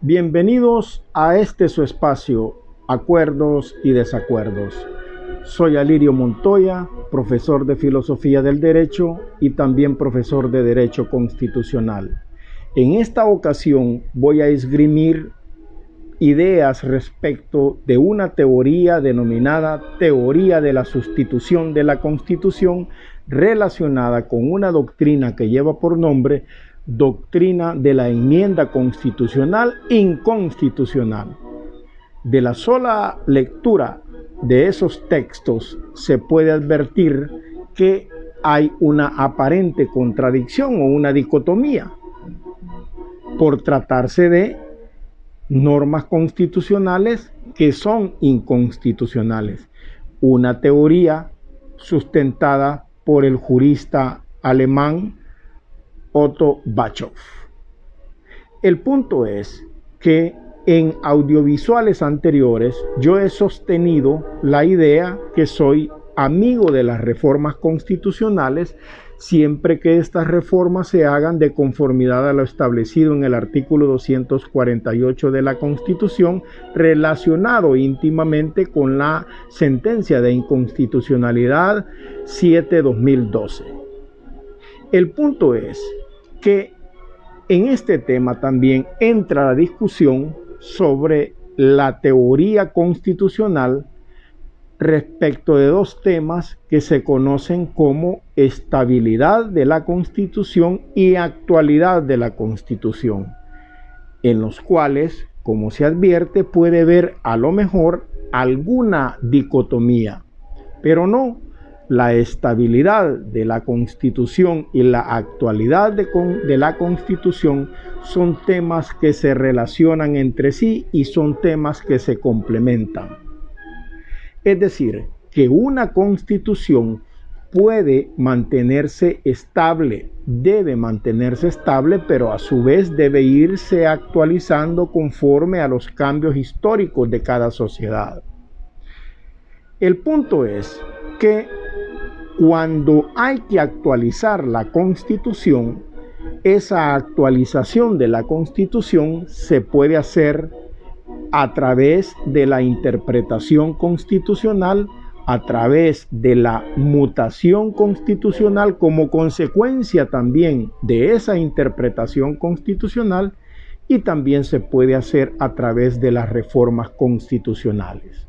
Bienvenidos a este su espacio, Acuerdos y Desacuerdos. Soy Alirio Montoya, profesor de Filosofía del Derecho y también profesor de Derecho Constitucional. En esta ocasión voy a esgrimir ideas respecto de una teoría denominada teoría de la sustitución de la Constitución, relacionada con una doctrina que lleva por nombre doctrina de la enmienda constitucional inconstitucional. De la sola lectura de esos textos se puede advertir que hay una aparente contradicción o una dicotomía por tratarse de normas constitucionales que son inconstitucionales. Una teoría sustentada por el jurista alemán Otto Bachow. El punto es que en audiovisuales anteriores yo he sostenido la idea que soy amigo de las reformas constitucionales siempre que estas reformas se hagan de conformidad a lo establecido en el artículo 248 de la Constitución, relacionado íntimamente con la sentencia de inconstitucionalidad 7/2012. El punto es que en este tema también entra la discusión sobre la teoría constitucional respecto de dos temas que se conocen como estabilidad de la Constitución y actualidad de la Constitución, en los cuales, como se advierte, puede haber a lo mejor alguna dicotomía, pero no. La estabilidad de la Constitución y la actualidad de la Constitución son temas que se relacionan entre sí y son temas que se complementan. Es decir, que una Constitución puede mantenerse estable, debe mantenerse estable, pero a su vez debe irse actualizando conforme a los cambios históricos de cada sociedad. El punto es que cuando hay que actualizar la Constitución, esa actualización de la Constitución se puede hacer a través de la interpretación constitucional, a través de la mutación constitucional como consecuencia también de esa interpretación constitucional, y también se puede hacer a través de las reformas constitucionales.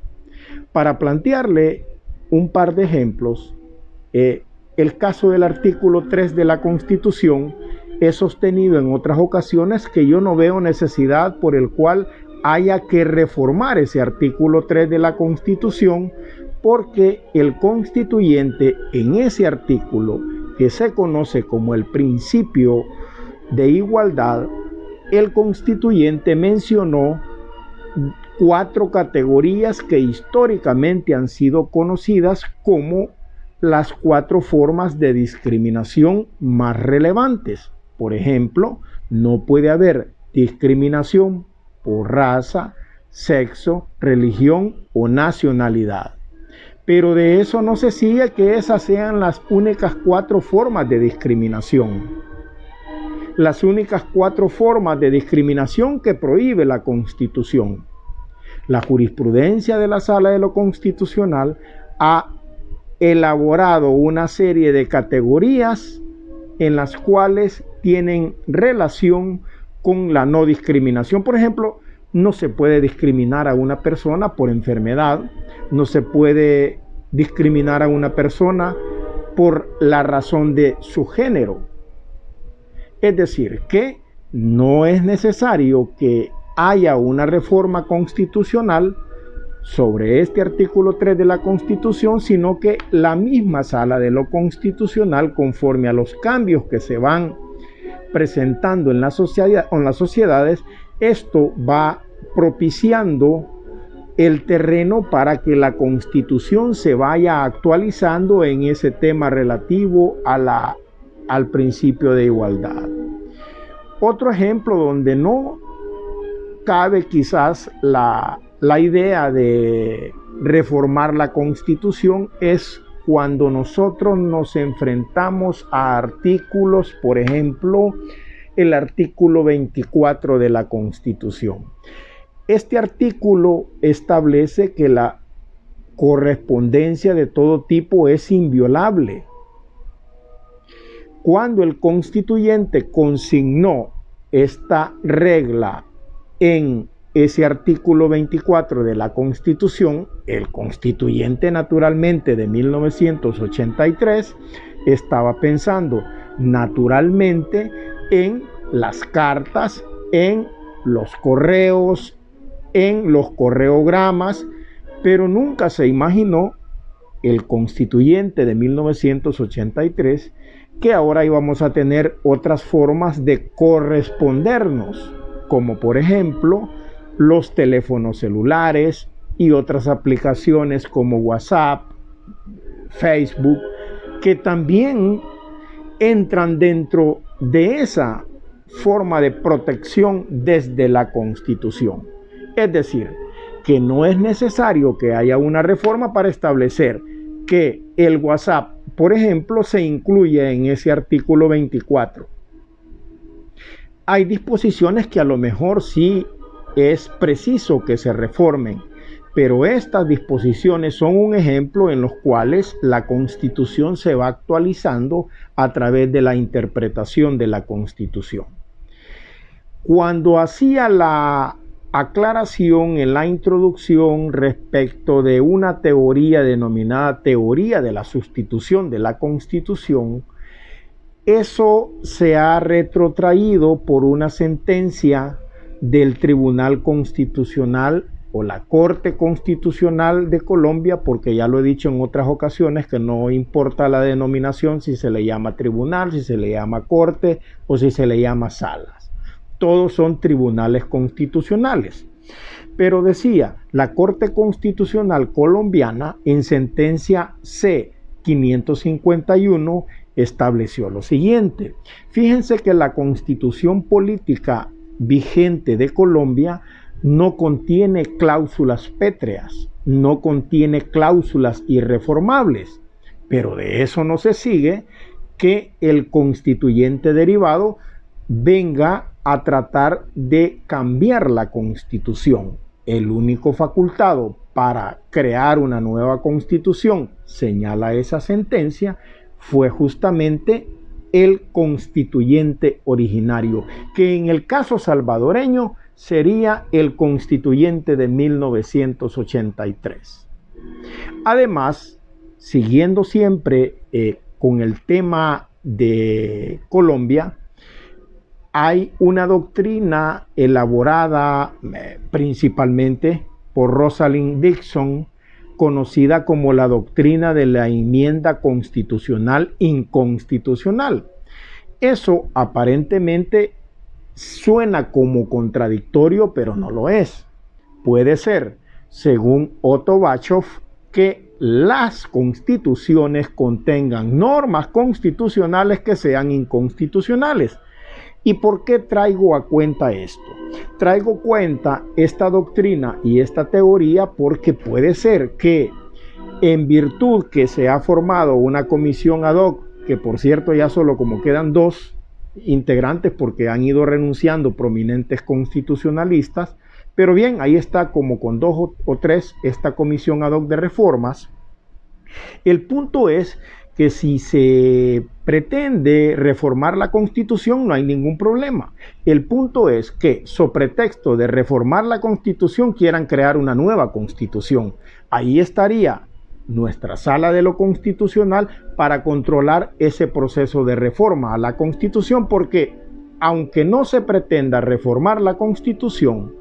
Para plantearle un par de ejemplos, el caso del artículo 3 de la Constitución, he sostenido en otras ocasiones que yo no veo necesidad por el cual haya que reformar ese artículo 3 de la Constitución, porque el constituyente en ese artículo, que se conoce como el principio de igualdad, el constituyente mencionó 4 categorías que históricamente han sido conocidas como las 4 formas de discriminación más relevantes. Por ejemplo, no puede haber discriminación por raza, sexo, religión o nacionalidad. Pero de eso no se sigue que esas sean las únicas 4 formas de discriminación. Las únicas 4 formas de discriminación que prohíbe la Constitución. La jurisprudencia de la Sala de lo Constitucional ha elaborado una serie de categorías en las cuales tienen relación con la no discriminación. Por ejemplo, no se puede discriminar a una persona por enfermedad, no se puede discriminar a una persona por la razón de su género. Es decir, que no es necesario que haya una reforma constitucional sobre este artículo 3 de la Constitución, sino que la misma Sala de lo Constitucional, conforme a los cambios que se van presentando en las sociedades, esto va propiciando el terreno para que la Constitución se vaya actualizando en ese tema relativo al principio de igualdad. Otro ejemplo donde no cabe quizás la idea de reformar la Constitución es cuando nosotros nos enfrentamos a artículos, por ejemplo, el artículo 24 de la Constitución. Este artículo establece que la correspondencia de todo tipo es inviolable. Cuando el constituyente consignó esta regla en ese artículo 24 de la Constitución, el constituyente naturalmente de 1983 estaba pensando naturalmente en las cartas, en los correos, en los correogramas, pero nunca se imaginó el constituyente de 1983 que ahora íbamos a tener otras formas de correspondernos, como por ejemplo los teléfonos celulares y otras aplicaciones como WhatsApp, Facebook, que también entran dentro de esa forma de protección desde la Constitución. Es decir, que no es necesario que haya una reforma para establecer que el WhatsApp, por ejemplo, se incluye en ese artículo 24. Hay disposiciones que a lo mejor sí es preciso que se reformen, pero estas disposiciones son un ejemplo en los cuales la Constitución se va actualizando a través de la interpretación de la Constitución. Cuando hacía la aclaración en la introducción respecto de una teoría denominada teoría de la sustitución de la Constitución, eso se ha retrotraído por una sentencia del Tribunal Constitucional o la Corte Constitucional de Colombia, porque ya lo he dicho en otras ocasiones que no importa la denominación, si se le llama tribunal, si se le llama corte o si se le llama salas. Todos son tribunales constitucionales. Pero decía, la Corte Constitucional colombiana en sentencia C-551 estableció lo siguiente. Fíjense que la Constitución política vigente de Colombia no contiene cláusulas pétreas, no contiene cláusulas irreformables, pero de eso no se sigue que el constituyente derivado venga a tratar de cambiar la Constitución. El único facultado para crear una nueva Constitución, señala esa sentencia, fue justamente el constituyente originario, que en el caso salvadoreño sería el constituyente de 1983. Además, siguiendo siempre con el tema de Colombia, hay una doctrina elaborada principalmente por Rosalind Dixon, conocida como la doctrina de la enmienda constitucional inconstitucional. Eso aparentemente suena como contradictorio, pero no lo es. Puede ser, según Otto Bachoff, que las constituciones contengan normas constitucionales que sean inconstitucionales. ¿Y por qué traigo a cuenta esto? Traigo cuenta esta doctrina y esta teoría porque puede ser que en virtud que se ha formado una comisión ad hoc, que por cierto ya solo como quedan 2 integrantes porque han ido renunciando prominentes constitucionalistas, pero bien, ahí está como con 2 o 3 esta comisión ad hoc de reformas. El punto es que si se pretende reformar la Constitución no hay ningún problema. El punto es que, sobre pretexto de reformar la Constitución, quieran crear una nueva Constitución. Ahí estaría nuestra Sala de lo Constitucional para controlar ese proceso de reforma a la Constitución, porque aunque no se pretenda reformar la Constitución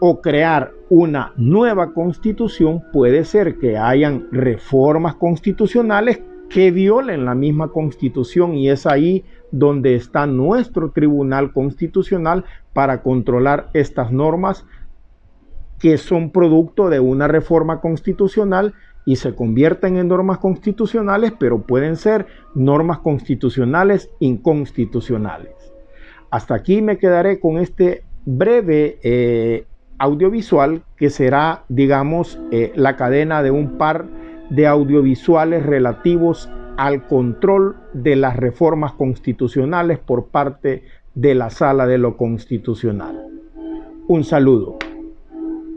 o crear una nueva Constitución, puede ser que hayan reformas constitucionales que violen la misma Constitución, y es ahí donde está nuestro Tribunal Constitucional para controlar estas normas que son producto de una reforma constitucional y se convierten en normas constitucionales, pero pueden ser normas constitucionales inconstitucionales. Hasta aquí me quedaré con este breve audiovisual que será, digamos, la cadena de un par de audiovisuales relativos al control de las reformas constitucionales por parte de la Sala de lo Constitucional. Un saludo.